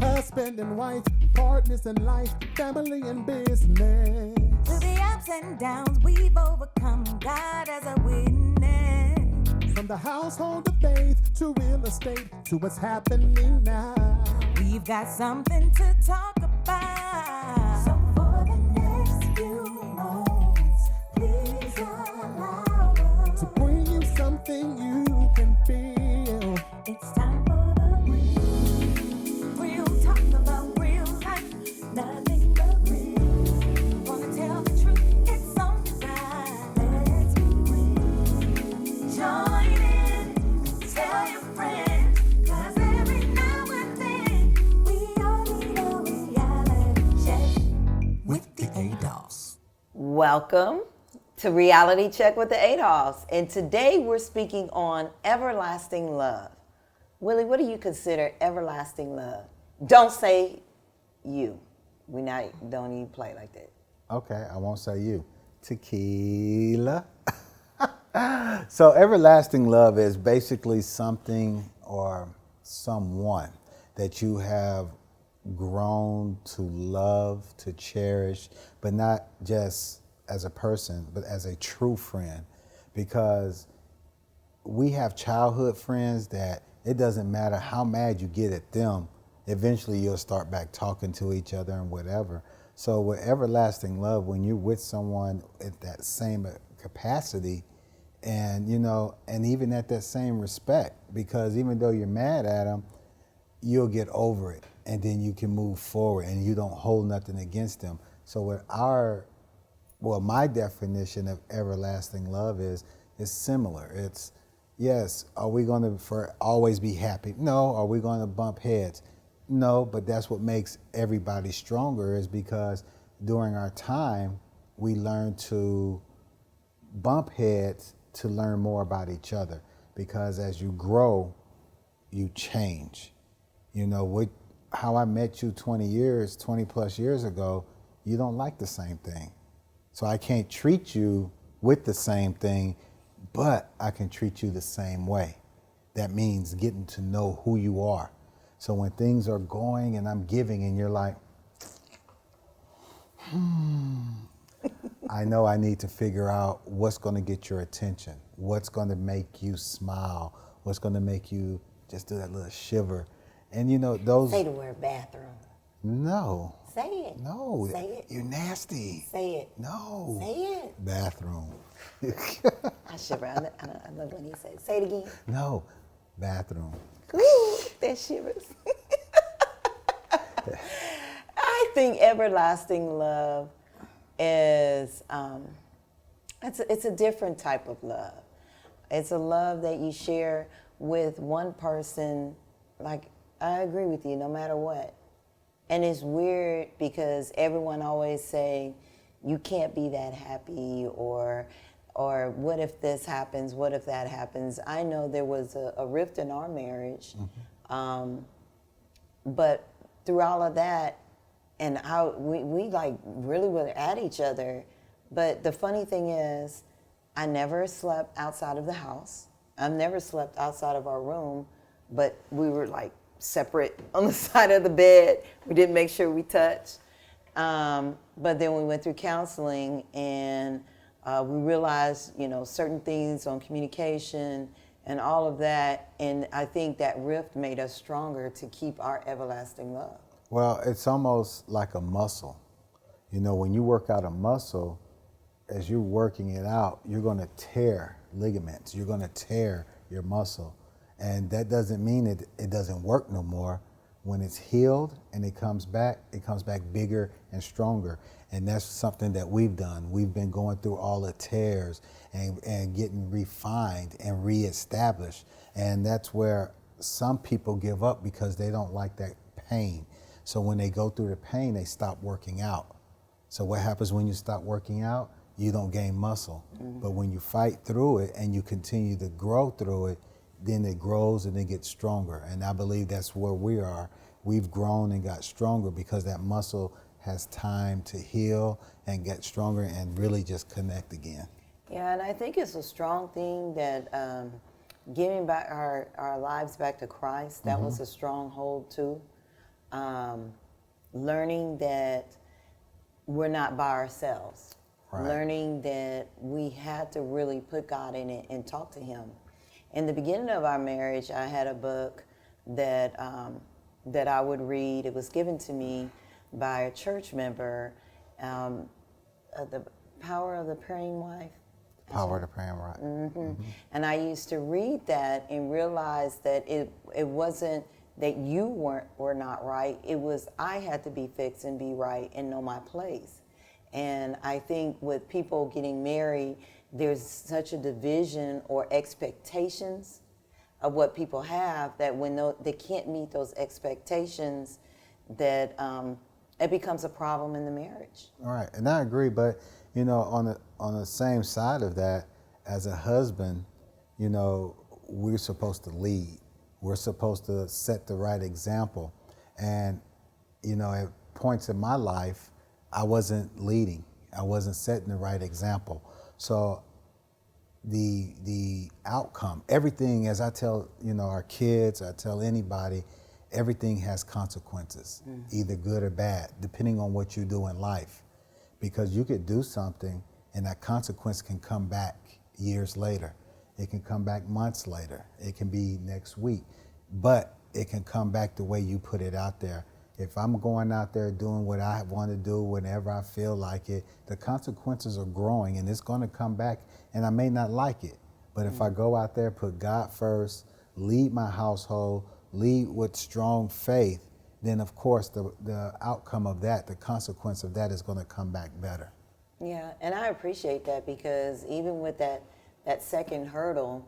husband and wife, partners in life, family and business. Through the ups and downs, we've overcome. God as a witness. From the household of faith to real estate to what's happening now. We've got something to talk about. So for the next few moments, please allow us to bring you something you can feel. It's time for the real talk about real life. Nothing but real. Wanna tell the truth, it's on design. Let's be real. Join in, tell your friends. 'Cause every now and then, we all need a reality check with the Adolphs. Welcome to Reality Check with the Adolphs. And today we're speaking on everlasting love. Willie, what do you consider everlasting love? Don't say you. Don't even play like that. Okay, I won't say you. Tequila. So everlasting love is basically something or someone that you have grown to love, to cherish, but not just as a person, but as a true friend. Because we have childhood friends that it doesn't matter how mad you get at them, eventually you'll start back talking to each other and whatever. So with everlasting love, when you're with someone at that same capacity and, and even at that same respect, because even though you're mad at them, you'll get over it and then you can move forward and you don't hold nothing against them. So with my definition of everlasting love is similar. It's, yes, are we going to always be happy? No. Are we going to bump heads? No, but that's what makes everybody stronger is because during our time, we learn to bump heads to learn more about each other. Because as you grow, you change. How I met you 20 plus years ago, you don't like the same thing. So I can't treat you with the same thing, but I can treat you the same way. That means getting to know who you are. So when things are going and I'm giving and you're like, I know I need to figure out what's going to get your attention, what's going to make you smile, what's going to make you just do that little shiver. And those... Say the word bathroom. No. Say it. No. Say it. You're nasty. Say it. No. Say it. Bathroom. I shiver. I love when he says, say it again. No. Bathroom. Ooh, that shivers. I think everlasting love is, it's a different type of love. It's a love that you share with one person. Like, I agree with you no matter what. And it's weird because everyone always say, you can't be that happy, or what if this happens, what if that happens. I know there was a rift in our marriage, but through all of that, and how we like really were at each other. But the funny thing is, I never slept outside of the house. I've never slept outside of our room, but we were like separate on the side of the bed. We didn't make sure we touched. But then we went through counseling and we realized, certain things on communication and all of that. And I think that rift made us stronger to keep our everlasting love. Well, it's almost like a muscle. When you work out a muscle, as you're working it out, you're going to tear ligaments. You're going to tear your muscle. And that doesn't mean it doesn't work no more. When it's healed and it comes back bigger and stronger. And that's something that we've done. We've been going through all the tears and getting refined and reestablished. And that's where some people give up because they don't like that pain. So when they go through the pain, they stop working out. So what happens when you stop working out? You don't gain muscle. Mm-hmm. But when you fight through it and you continue to grow through it, then it grows and it gets stronger. And I believe that's where we are. We've grown and got stronger because that muscle has time to heal and get stronger and really just connect again. Yeah, and I think it's a strong thing that giving back our lives back to Christ, that was a stronghold too. learning that we're not by ourselves, Right. learning that we had to really put God in it and talk to Him. In the beginning of our marriage, I had a book that that I would read. It was given to me by a church member, The Power of the Praying Wife. Power to praying, right? And I used to read that and realize that it wasn't that you were not right. It was I had to be fixed and be right and know my place. And I think with people getting married, there's such a division or expectations of what people have that when they can't meet those expectations, that it becomes a problem in the marriage. All right, and I agree, but you know, on the same side of that, as a husband, you know, we're supposed to lead. We're supposed to set the right example. And, you know, at points in my life, I wasn't leading. I wasn't setting the right example. So the outcome, everything, as I tell, you know, our kids, I tell anybody, everything has consequences, either good or bad, depending on what you do in life. Because you could do something and that consequence can come back years later. It can come back months later. It can be next week. But it can come back the way you put it out there. If I'm going out there doing what I want to do whenever I feel like it, the consequences are growing and it's going to come back and I may not like it. But if I go out there, put God first, lead my household, lead with strong faith, then of course the outcome of that, the consequence of that is going to come back better. Yeah, and I appreciate that because even with that second hurdle,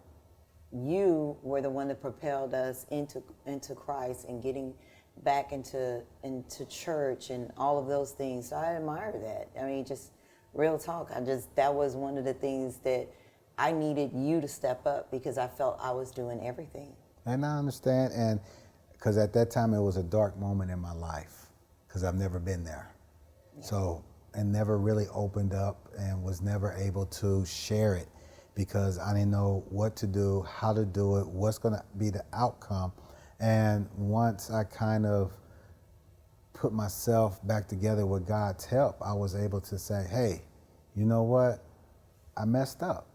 you were the one that propelled us into Christ and getting back into church and all of those things. So I admire that. I mean, just real talk. That was one of the things that I needed you to step up because I felt I was doing everything. And I understand, and because at that time it was a dark moment in my life because I've never been there. Yeah. So, and never really opened up and was never able to share it because I didn't know what to do, how to do it, what's going to be the outcome. And once I kind of put myself back together with God's help, I was able to say, hey, you know what? I messed up.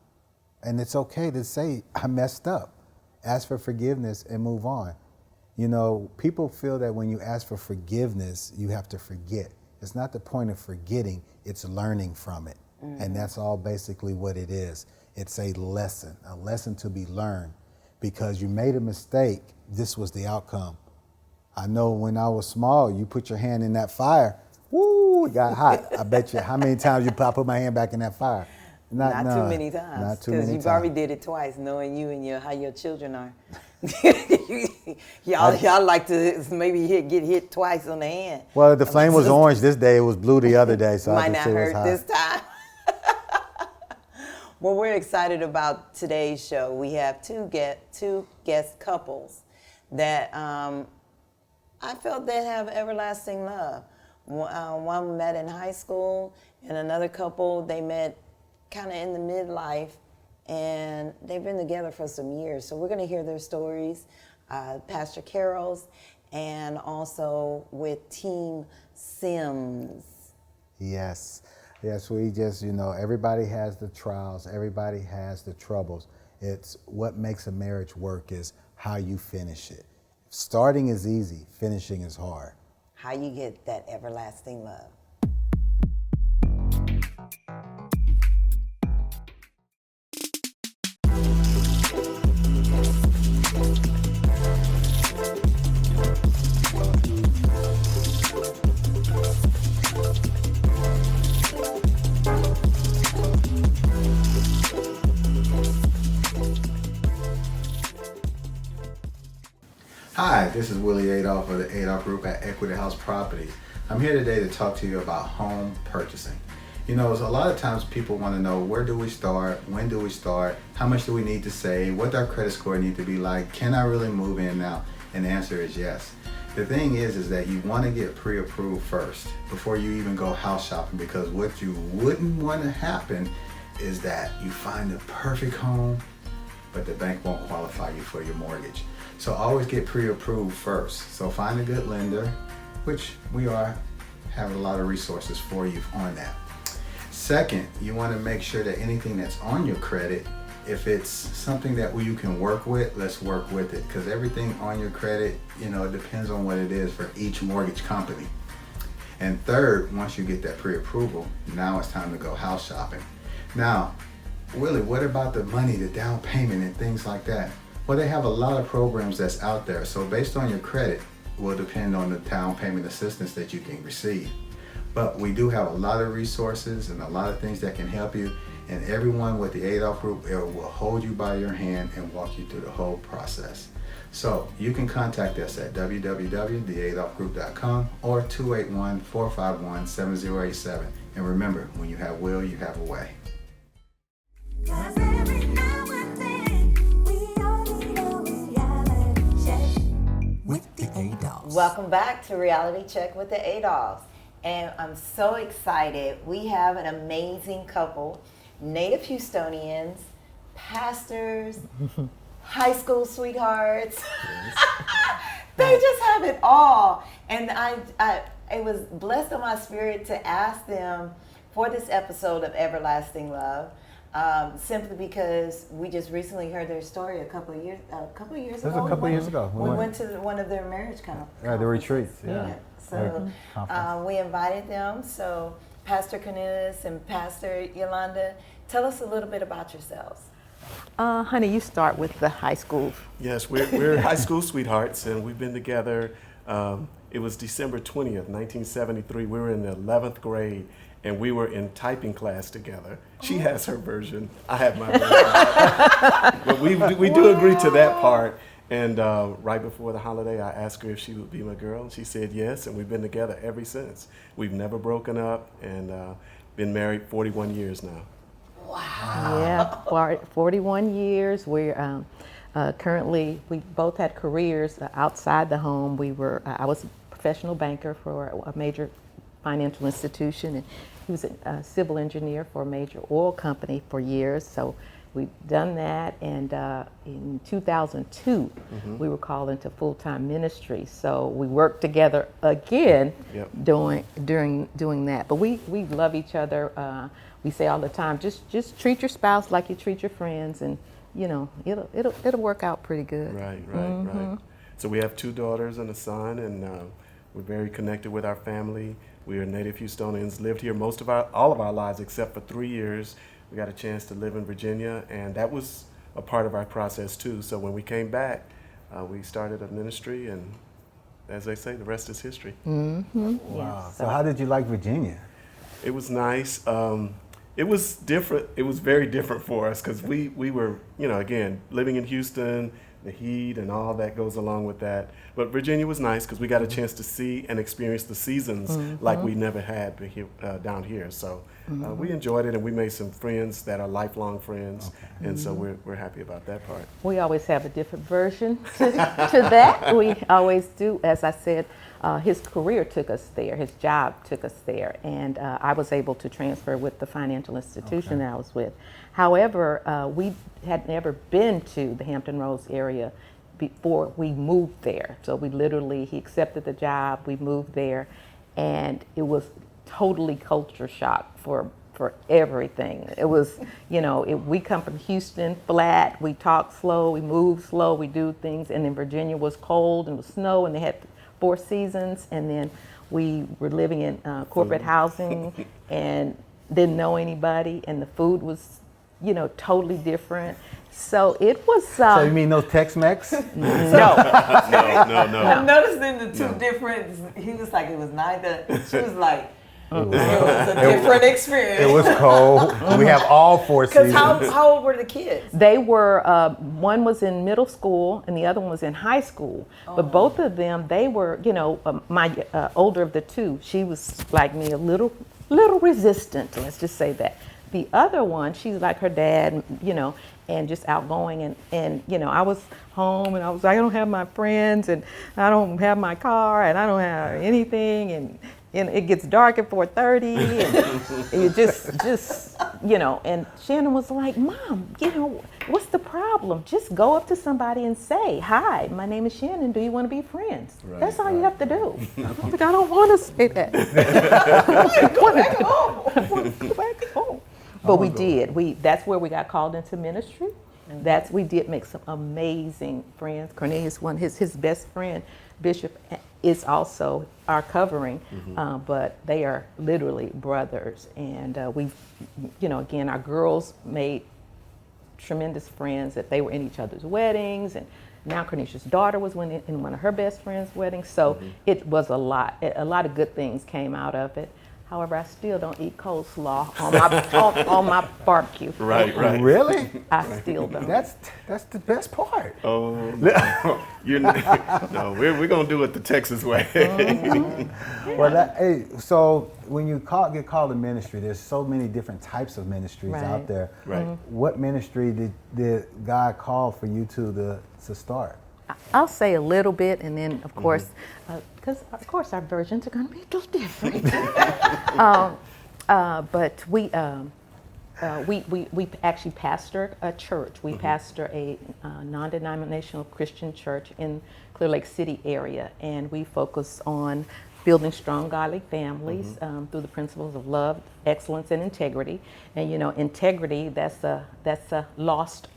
And it's okay to say I messed up. Ask for forgiveness and move on. You know, people feel that when you ask for forgiveness, you have to forget. It's not the point of forgetting, it's learning from it. Mm-hmm. And that's all basically what it is. It's a lesson to be learned. Because you made a mistake, this was the outcome. I know when I was small, you put your hand in that fire, woo, it got hot. I bet you how many times I put my hand back in that fire? Not too many times. Not too many times. Because you already did it twice, knowing you and how your children are. y'all like to maybe get hit twice on the hand. Well, the flame was orange this day. It was blue the other day, so might I not could say hurt it was hot. this time. Well, we're excited about today's show. We have two guest couples that I felt they have everlasting love. One met in high school, and another couple, they met kind of in the midlife, and they've been together for some years. So we're going to hear their stories, Pastor Carroll's, and also with Team Sims. Yes, we just, you know, everybody has the trials, everybody has the troubles. It's what makes a marriage work is how you finish it. Starting is easy, finishing is hard. How you get that everlasting love. Hi, this is Willie Adolph of the Adolph Group at Equity House Properties. I'm here today to talk to you about home purchasing. You know, a lot of times people want to know, where do we start? When do we start? How much do we need to save? What does our credit score need to be like? Can I really move in now? And the answer is yes. The thing is that you want to get pre-approved first before you even go house shopping, because what you wouldn't want to happen is that you find the perfect home, but the bank won't qualify you for your mortgage. So always get pre-approved first. So find a good lender, which we are having a lot of resources for you on that. Second, you want to make sure that anything that's on your credit, if it's something that you can work with, let's work with it, because everything on your credit, it depends on what it is for each mortgage company. And third, once you get that pre-approval, now it's time to go house shopping. Now, Willie, what about the money, the down payment and things like that? Well, they have a lot of programs that's out there. So based on your credit will depend on the down payment assistance that you can receive. But we do have a lot of resources and a lot of things that can help you. And everyone with the Adolphs group will hold you by your hand and walk you through the whole process. So you can contact us at www.theadolphsgroup.com or 281-451-7087. And remember, when you have will, you have a way. 'Cause every now and then we all need a reality check with the Adolphs. Welcome back to Reality Check with the Adolphs. And I'm so excited. We have an amazing couple, native Houstonians, pastors, high school sweethearts. They just have it all. And it was blessed on my spirit to ask them for this episode of Everlasting Love. Simply because we just recently heard their story a couple of years ago. It was a couple of years ago. We went to one of their marriage conferences. The retreats, yeah. So we invited them. So Pastor Cornelious and Pastor Yolanda, tell us a little bit about yourselves. Honey, you start with the high school. Yes, we're high school sweethearts, and we've been together. It was December 20th, 1973. We were in the 11th grade, and we were in typing class together. She has her version, I have my version. But we do agree to that part. And right before the holiday, I asked her if she would be my girl, and she said yes, and we've been together ever since. We've never broken up, and been married 41 years now. Wow. Yeah, 41 years. We're currently, we both had careers outside the home. I was a professional banker for a major financial institution, and he was a civil engineer for a major oil company for years. So we've done that, and in 2002, we were called into full-time ministry. So we worked together again, doing that. But we love each other. We say all the time, just treat your spouse like you treat your friends, and it'll work out pretty good. Right. So we have 2 daughters and a son, and we're very connected with our family. We are native Houstonians, lived here all of our lives except for 3 years. We got a chance to live in Virginia, and that was a part of our process too. So when we came back, we started a ministry, and as they say, the rest is history. Mm-hmm. Wow. Yes. So how did you like Virginia? It was nice. It was different. It was very different for us because we were, again, living in Houston, the heat and all that goes along with that. But Virginia was nice because we got a chance to see and experience the seasons like we never had down here. So we enjoyed it, and we made some friends that are lifelong friends. Okay. And so we're happy about that part. We always have a different version to that. We always do. As I said, his career took us there. His job took us there. And I was able to transfer with the financial institution that I was with. However, we had never been to the Hampton Roads area before we moved there. So he accepted the job, we moved there, and it was totally culture shock for everything. It was, we come from Houston, flat, we talk slow, we move slow, we do things, and then Virginia was cold and it was snow, and they had 4 seasons, and then we were living in corporate housing and didn't know anybody, and the food was, totally different. So it was. So you mean no Tex-Mex? No. I'm noticing the two different. He was like, it was neither. She was like, it was a different experience. It was cold. We have all 4 seasons. Because how old were the kids? They were, one was in middle school and the other one was in high school. But both of them, they were, my older of the 2, she was like me, a little resistant, let's just say that. The other one, she's like her dad, and just outgoing, and I was home and I was like, I don't have my friends, and I don't have my car, and I don't have anything, and it gets dark at 4:30, and you just, and Shannon was like, Mom, what's the problem? Just go up to somebody and say, hi, my name is Shannon, do you want to be friends? Right, That's all you right. have to do. I'm like, I don't want to say that. I want to go back home. But we did. That's where we got called into ministry. We did make some amazing friends. Cornelius, his best friend, Bishop, is also our covering, but they are literally brothers. And again, our girls made tremendous friends that they were in each other's weddings, and now Cornelius' daughter was in one of her best friend's weddings. So it was a lot of good things came out of it. However, I still don't eat coleslaw on my barbecue. Right. Really? I still don't. That's the best part. Oh, no. No, we're going to do it the Texas way. Well, so when you get called to ministry, there's so many different types of ministries out there. Right. What ministry did God call for you to start? I'll say a little bit, and then of course, because of course our versions are going to be a little different. But we actually pastor a church. We pastor a non-denominational Christian church in Clear Lake City area, and we focus on building strong godly families through the principles of love, excellence, and integrity. And integrity, that's a lost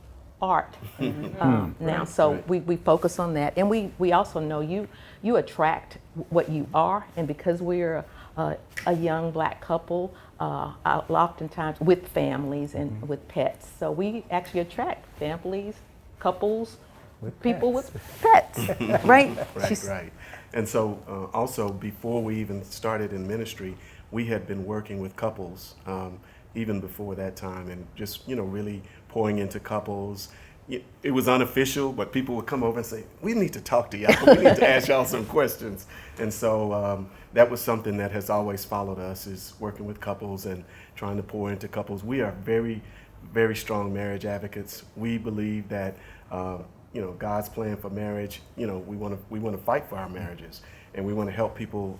art now. So we focus on that, and we also know you attract what you are, and because we're a young black couple, oftentimes with families and with pets, so we actually attract families, couples, with people with pets, right? Right. And so also before we even started in ministry, we had been working with couples even before that time, and just really pouring into couples. It was unofficial, but people would come over and say, we need to talk to y'all. We need to ask y'all some questions. And so that was something that has always followed us, is working with couples and trying to pour into couples. We are very, very strong marriage advocates. We believe that God's plan for marriage, we want to fight for our marriages, and we want to help people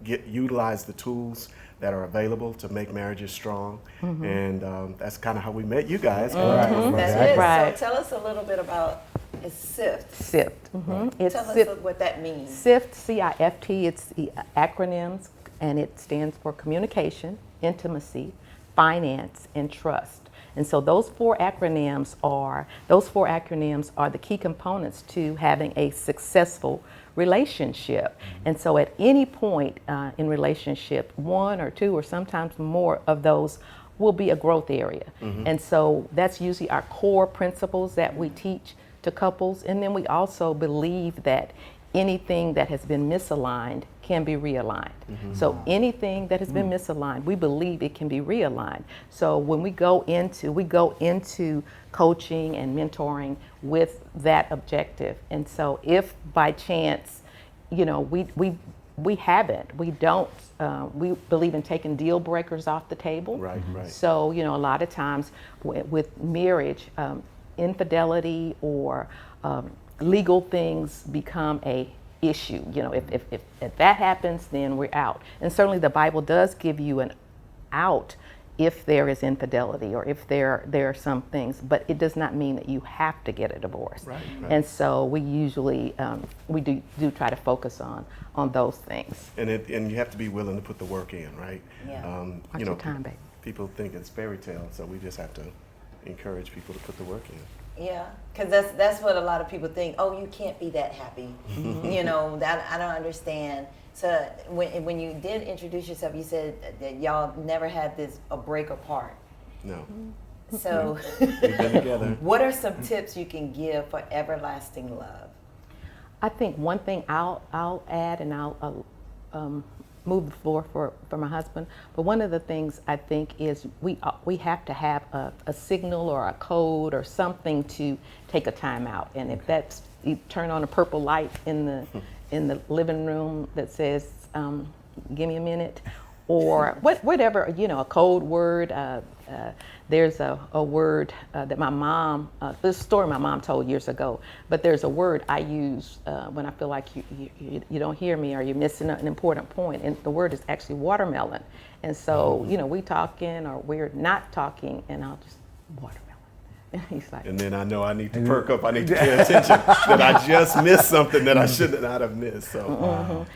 utilize the tools that are available to make marriages strong. And that's kind of how we met you guys. That's it. Right. So tell us a little bit about SIFT. SIFT. It's Tell SIFT. us what that means. SIFT, C-I-F-T, it's the acronyms, and it stands for communication, intimacy, finance, and trust. And so those four acronyms are the key components to having a successful relationship. And so at any point in relationship, one or two or sometimes more of those will be a growth area. And so that's usually our core principles that we teach to couples. And then we also believe that anything that has been misaligned can be realigned. So anything that has been misaligned, we believe it can be realigned. So when we go into coaching and mentoring with that objective. And so if by chance, we believe in taking deal breakers off the table. Right. So, a lot of times with marriage, infidelity or legal things become a issue. If that happens, then we're out. And certainly the Bible does give you an out if there is infidelity or if there are some things, but it does not mean that you have to get a divorce. Right. And so we usually we do try to focus on those things. And you have to be willing to put the work in, right? Yeah. Watch your time, babe. People think it's fairy tale, so we just have to encourage people to put the work in. Yeah, because that's what a lot of people think. Oh, you can't be that happy. That I don't understand. So when you did introduce yourself, you said that y'all never had a break apart. No. So We've been together. what are some tips you can give for everlasting love? I think one thing I'll add, and I'll move the floor for my husband. But one of the things I think is we have to have a signal or a code or something to take a time out. And if that's, you turn on a purple light in the living room that says, give me a minute, or whatever, a code word, there's a word that my mom, this story my mom told years ago, but there's a word I use when I feel like you don't hear me or you're missing an important point, and the word is actually watermelon. And so, you know, we talking or we're not talking, and I'll just, watermelon. And he's like, And then I know I need to perk up. I need to pay attention that I just missed something that I should not have missed. So,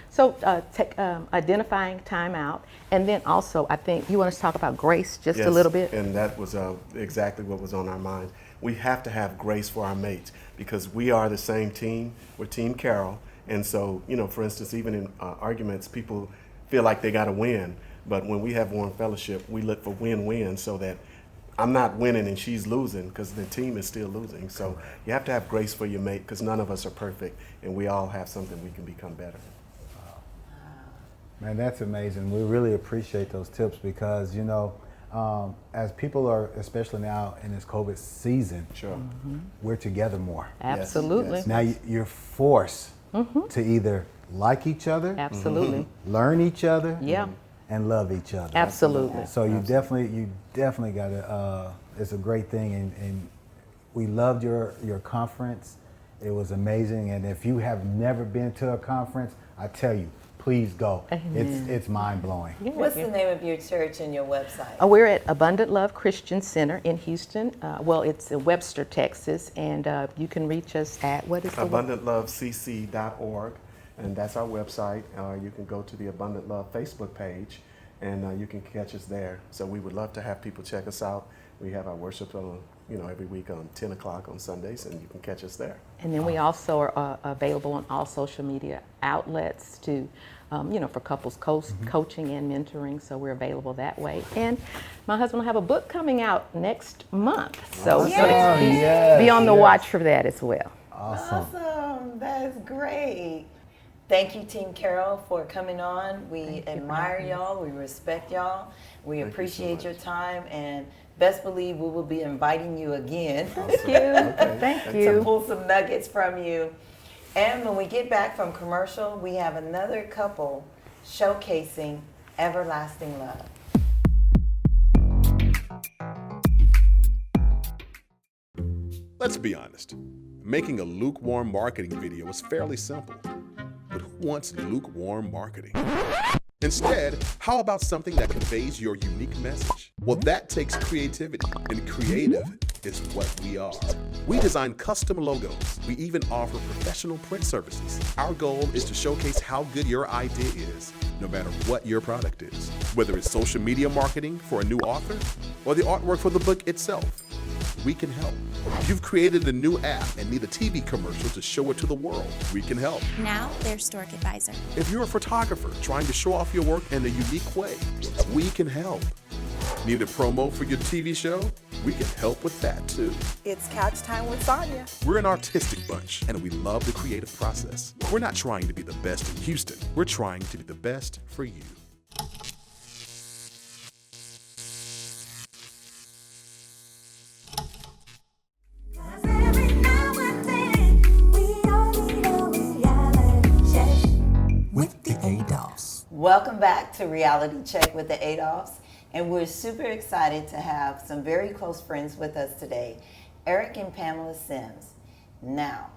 identifying time out, and then also I think you want us to talk about grace just yes, a little bit. And that was exactly what was on our minds. We have to have grace for our mates because we are the same team. We're Team Carroll, and so you know, for instance, even in arguments, people feel like they got to win. But when we have Warm Fellowship, we look for win-win so that I'm not winning and she's losing because the team is still losing. So you have to have grace for your mate because none of us are perfect and we all have something we can become better. Man, that's amazing. We really appreciate those tips because, you know, as people are, especially now in this COVID season, Sure. we're together more. Absolutely. yes. Now you're forced to either like each other, Absolutely. learn each other, Yeah. and love each other. Absolutely. So you definitely got to. It's a great thing, and we loved your conference. It was amazing, and if you have never been to a conference, I tell you, please go. Amen. It's mind blowing. What's the name of your church and your website? We're at Abundant Love Christian Center in Houston. Well, it's in Webster, Texas, and you can reach us at, what is the AbundantLoveCC.org, and that's our website. You can go to the Abundant Love Facebook page, and you can catch us there. So we would love to have people check us out. We have our worship on, every week on 10 o'clock on Sundays, and you can catch us there. And then we also are available on all social media outlets to, for couples coaching and mentoring. So we're available that way. And my husband will have a book coming out next month. So be on the watch for that as well. Awesome. That's great. Thank you, Team Carroll, for coming on. We admire y'all. We respect y'all. We appreciate your time. And best believe we will be inviting you again. Thank you. Thank To you. pull some nuggets from you. And when we get back from commercial, we have another couple showcasing everlasting love. Let's be honest. Making a lukewarm marketing video is fairly simple. But who wants lukewarm marketing? Instead, how about something that conveys your unique message? Well, that takes creativity, and creative is what we are. We design custom logos. We even offer professional print services. Our goal is to showcase how good your idea is, no matter what your product is. Whether it's social media marketing for a new author or the artwork for the book itself, we can help. If you've created a new app and need a TV commercial to show it to the world, we can help. Now they're Stork Advisor. If you're a photographer trying to show off your work in a unique way, we can help. Need a promo for your TV show? We can help with that too. It's Couch Time with Sonia. We're an artistic bunch and we love the creative process. We're not trying to be the best in Houston. We're trying to be the best for you. With the Adolphs. Welcome back to Reality Check with the Adolphs. And we're super excited to have some very close friends with us today, Eric and Pamela Sims. Now,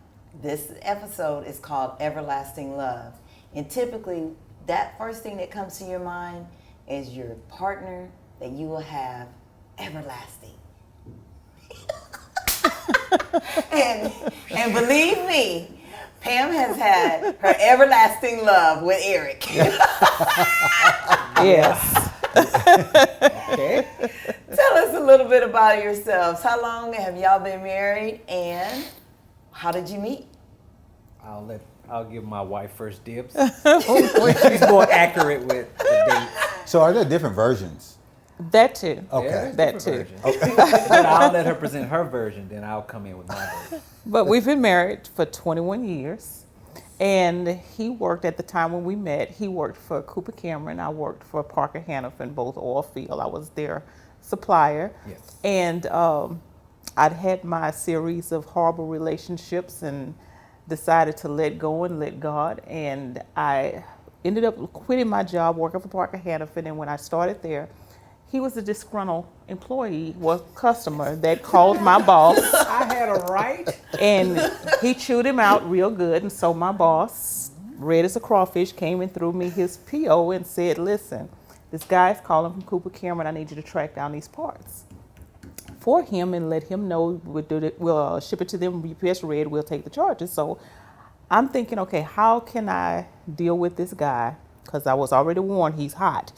this episode is called Everlasting Love. And typically, that first thing that comes to your mind is your partner that you will have everlasting. and believe me, Pam has had her everlasting love with Eric. Yes. Okay. Tell us a little bit about yourselves. How long have y'all been married and how did you meet? I'll give my wife first dibs. She's more accurate with the dates. So are there different versions? That too. Okay. Yeah, That different too. versions. But I'll let her present her version, then I'll come in with my version. But we've been married for 21 years. And he worked at the time when we met, he worked for Cooper Cameron. I worked for Parker Hannafin, both oil field. I was their supplier. Yes. And I'd had my series of horrible relationships and decided to let go and let God. And I ended up quitting my job working for Parker Hannafin. And when I started there, he was a disgruntled employee, customer that called my boss. I had a right. And he chewed him out real good. And so my boss, red as a crawfish, came and threw me his PO and said, listen, this guy's calling from Cooper Cameron. I need you to track down these parts for him and let him know we'll ship it to them, UPS Red, we'll take the charges. So I'm thinking, okay, how can I deal with this guy? Because I was already warned he's hot.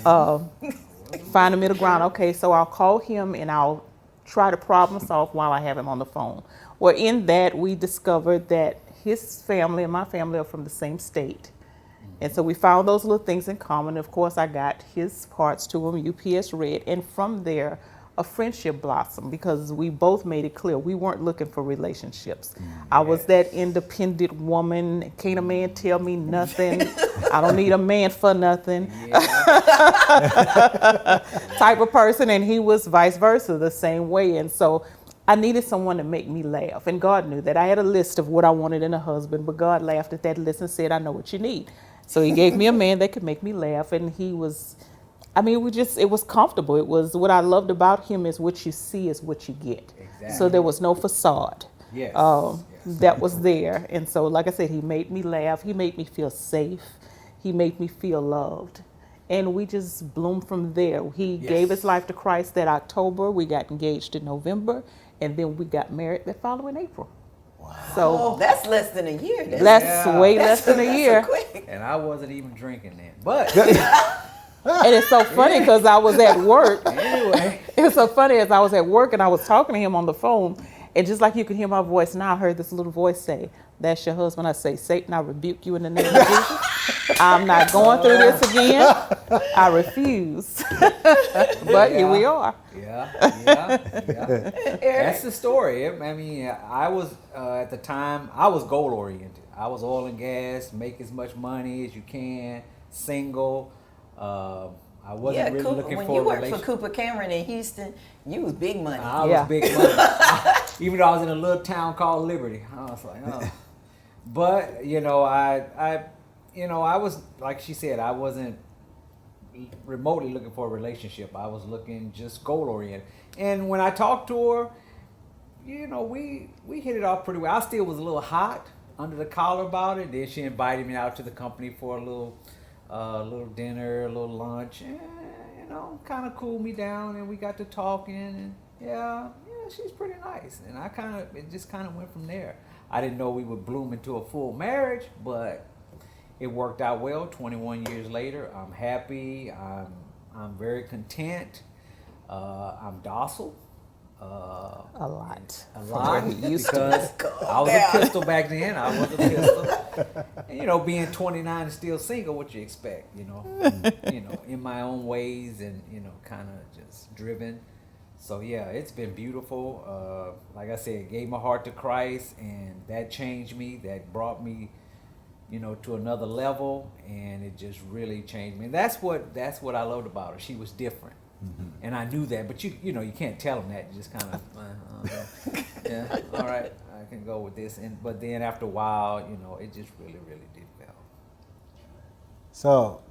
Find a middle ground. Okay, so I'll call him and I'll try to problem solve while I have him on the phone. Well, in that, we discovered that his family and my family are from the same state. And so we found those little things in common. Of course, I got his parts to him, UPS Red, and from there, a friendship blossomed because we both made it clear we weren't looking for relationships. I was that independent woman. Can't a man tell me nothing? I don't need a man for nothing. Type of person, and he was vice versa, the same way. And so I needed someone to make me laugh, and God knew that. I had a list of what I wanted in a husband, but God laughed at that list and said, I know what you need. So he gave me a man that could make me laugh, and he was, it was comfortable. It was, what I loved about him is what you see is what you get. Exactly. So there was no facade. Yes. That was there. And so, like I said, he made me laugh. He made me feel safe. He made me feel loved. And we just bloomed from there. He gave his life to Christ that October. We got engaged in November. And then we got married the following April. Wow. So That's less than a year. way less than a year. Quick. And I wasn't even drinking then. But And it's so funny because I was at work. anyway. It was so funny as I was at work and I was talking to him on the phone. And just like you could hear my voice now, I heard this little voice say, that's your husband. I say, Satan, I rebuke you in the name of Jesus. I'm not going through this again. I refuse. But here we are. Yeah. That's the story. I mean, I was, at the time, I was goal oriented. I was oil and gas, make as much money as you can, single. I wasn't really looking for a relationship. When you worked for Cooper Cameron in Houston, you was big money. I was big money. Even though I was in a little town called Liberty. I was like, oh. But, I was, like she said, I wasn't remotely looking for a relationship. I was looking just goal oriented. And when I talked to her, we hit it off pretty well. I still was a little hot under the collar about it. Then she invited me out to the company for a little dinner, a little lunch, and kind of cooled me down, and we got to talking, and yeah, she's pretty nice, and it just kind of went from there. I didn't know we would bloom into a full marriage, but it worked out well. 21 years later, I'm happy. I'm very content. I'm docile. A lot. Because I was a pistol back then. I was a pistol. And, being 29 and still single, what you expect, in my own ways and, kind of just driven. So, yeah, it's been beautiful. Like I said, gave my heart to Christ, and that changed me. That brought me, to another level, and it just really changed me. And that's what I loved about her. She was different. Mm-hmm. And I knew that, but you can't tell them that. You just kind of, yeah, all right, I can go with this. But then after a while, it just really, really did well. So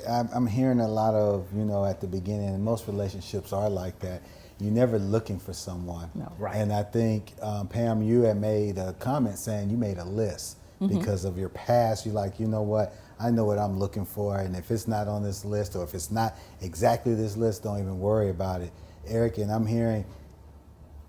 I'm hearing a lot of, at the beginning, and most relationships are like that. You're never looking for someone. No. Right. And I think, Pam, you had made a comment saying you made a list because of your past. You're like, you know what? I know what I'm looking for, and if it's not on this list, or if it's not exactly this list, don't even worry about it. Eric, and I'm hearing,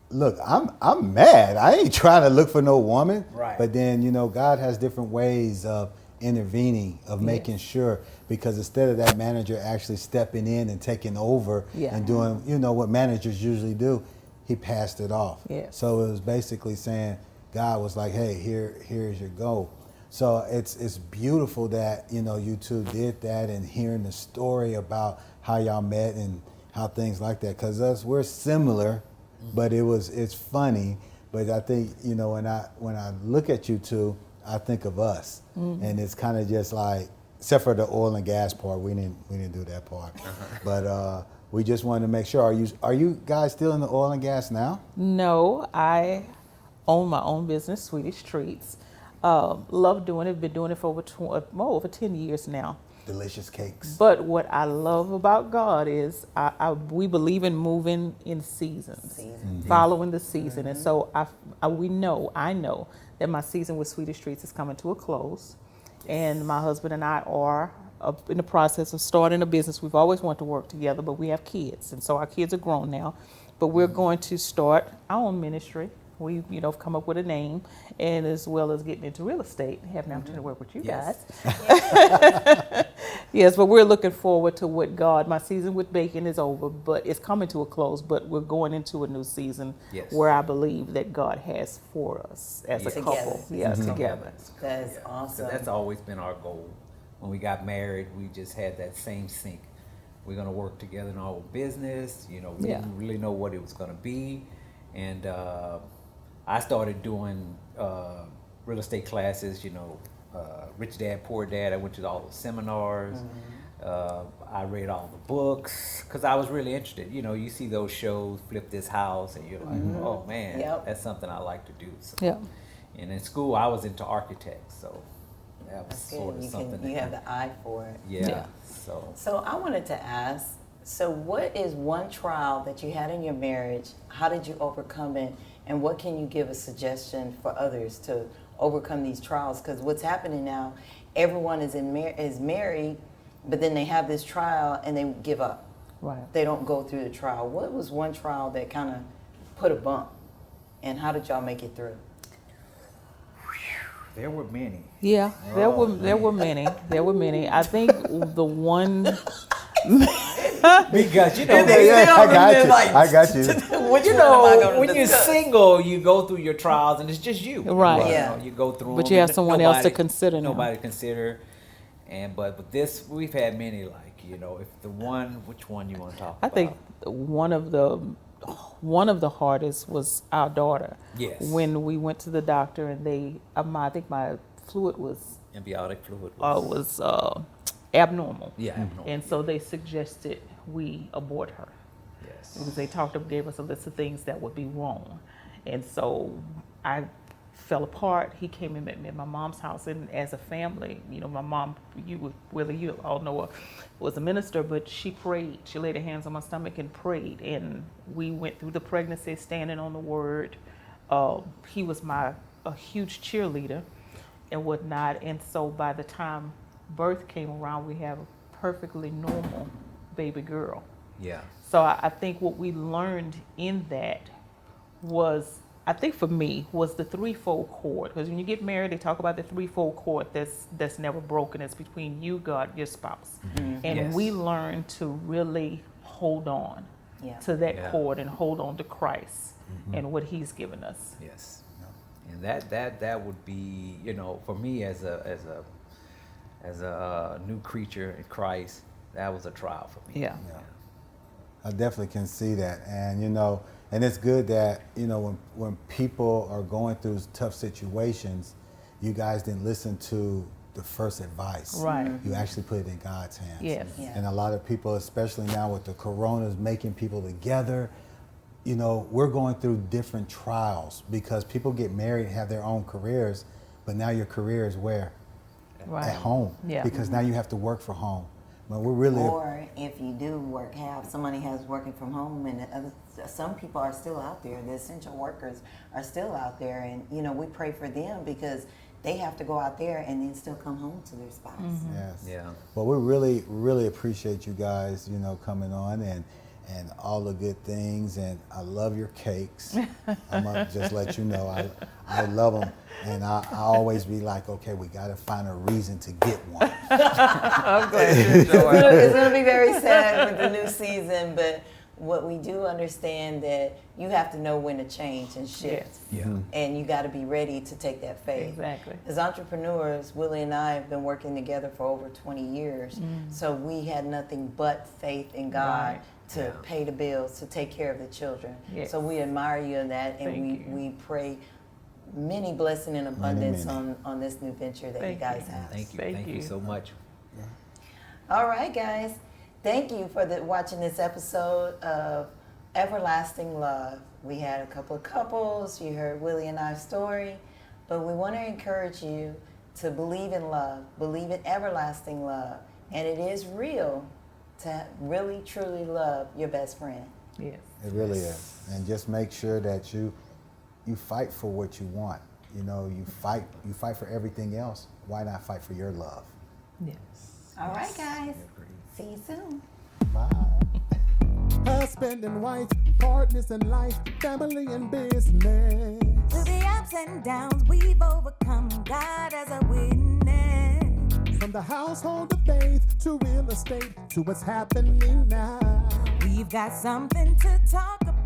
look, I'm mad. I ain't trying to look for no woman. Right. But then, God has different ways of intervening, of making sure, because instead of that manager actually stepping in and taking over and doing, what managers usually do, he passed it off. Yes. So it was basically saying, God was like, hey, here's your goal. So it's beautiful that, you two did that, and hearing the story about how y'all met and how things like that. Because we're similar, but it's funny. But I think, when I look at you two, I think of us. Mm-hmm. And it's kind of just like, except for the oil and gas part, we didn't do that part. But we just wanted to make sure, are you guys still in the oil and gas now? No, I own my own business, Swedish Treats. Love doing it. Been doing it for over 10 years now. Delicious cakes. But what I love about God is we believe in moving in seasons, following the season. And so I know that my season with Sweetest Treats is coming to a close. And my husband and I are in the process of starting a business. We've always wanted to work together, but we have kids. And so our kids are grown now. But we're going to start our own ministry. We, come up with a name, and as well as getting into real estate, having an opportunity to work with you guys. Yes, but we're looking forward to my season with baking is over, but it's coming to a close, but we're going into a new season where I believe that God has for us as a couple. Together. That's awesome. That's always been our goal. When we got married, we just had that same sync. We're going to work together in our business. We didn't really know what it was going to be. And I started doing real estate classes, Rich Dad, Poor Dad. I went to all the seminars. I read all the books because I was really interested. You see those shows, Flip This House, and you're like, oh man, that's something I like to do. So, and in school, I was into architects, so that was sort of something. You have the eye for it. Yeah. So I wanted to ask, so what is one trial that you had in your marriage? How did you overcome it? And what can you give a suggestion for others to overcome these trials? Because what's happening now, everyone is married, but then they have this trial and they give up. Right. They don't go through the trial. What was one trial that kind of put a bump? And how did y'all make it through? There were many. Yeah, there were many. There were many. I think the one because I got you. When you're single, you go through your trials and it's just you. Right. Yeah. You go through. But you have someone else to consider. Nobody to consider. But with this, we've had many. Which one you want to talk about? I think one of the hardest was our daughter. Yes. When we went to the doctor and I think my fluid was amniotic fluid was abnormal. Yeah, abnormal. And so they suggested we abort her. Yes. Because gave us a list of things that would be wrong. And so I fell apart. He came and met me at my mom's house, and as a family, my mom, you all know her, was a minister, but she prayed. She laid her hands on my stomach and prayed, and we went through the pregnancy standing on the word. He was a huge cheerleader and whatnot, and so by the time birth came around, we have a perfectly normal baby girl. Yeah. So I think what we learned in that was, I think for me, was the threefold cord. Because when you get married, they talk about the threefold cord that's never broken. It's between you, God, your spouse. Mm-hmm. And we learned to really hold on to that cord and hold on to Christ and what He's given us. Yes. And that would be, for me as a new creature in Christ, that was a trial for me. Yeah. I definitely can see that. And, and it's good that, when people are going through tough situations, you guys didn't listen to the first advice. Right. You actually put it in God's hands. Yes. Yeah. And a lot of people, especially now with the coronas making people together, we're going through different trials because people get married and have their own careers, but now your career is where? Right. At home. Yeah. Because now you have to work for home. But we're really. Or if you do somebody has working from home, and some people are still out there. The essential workers are still out there, and we pray for them because they have to go out there and then still come home to their spouse. Mm-hmm. Yes. Yeah. Well, we really, really appreciate you guys, coming on and all the good things. And I love your cakes. I'm gonna just let you know I love them. And I always be like, okay, we got to find a reason to get one. I'm glad you enjoy it. It's going to be very sad with the new season, but what we do understand that you have to know when to change and shift. Yeah. And you got to be ready to take that faith. Exactly. As entrepreneurs, Willie and I have been working together for over 20 years. So we had nothing but faith in God to pay the bills, to take care of the children. Yes. So we admire you in that, and we pray many blessing and abundance on this new venture that you guys have. Thank you so much. All right, guys. Thank you for watching this episode of Everlasting Love. We had a couple of couples. You heard Willie and I's story. But we want to encourage you to believe in love, believe in everlasting love. And it is real to really, truly love your best friend. Yes. It really is. And just make sure that you fight for what you want. You know, you fight for everything else. Why not fight for your love? Yes. All right, guys. See you soon. Bye. Husband and wife, partners in life, family and business. Through the ups and downs, we've overcome. God as a witness. From the household of faith to real estate to what's happening now. We've got something to talk about.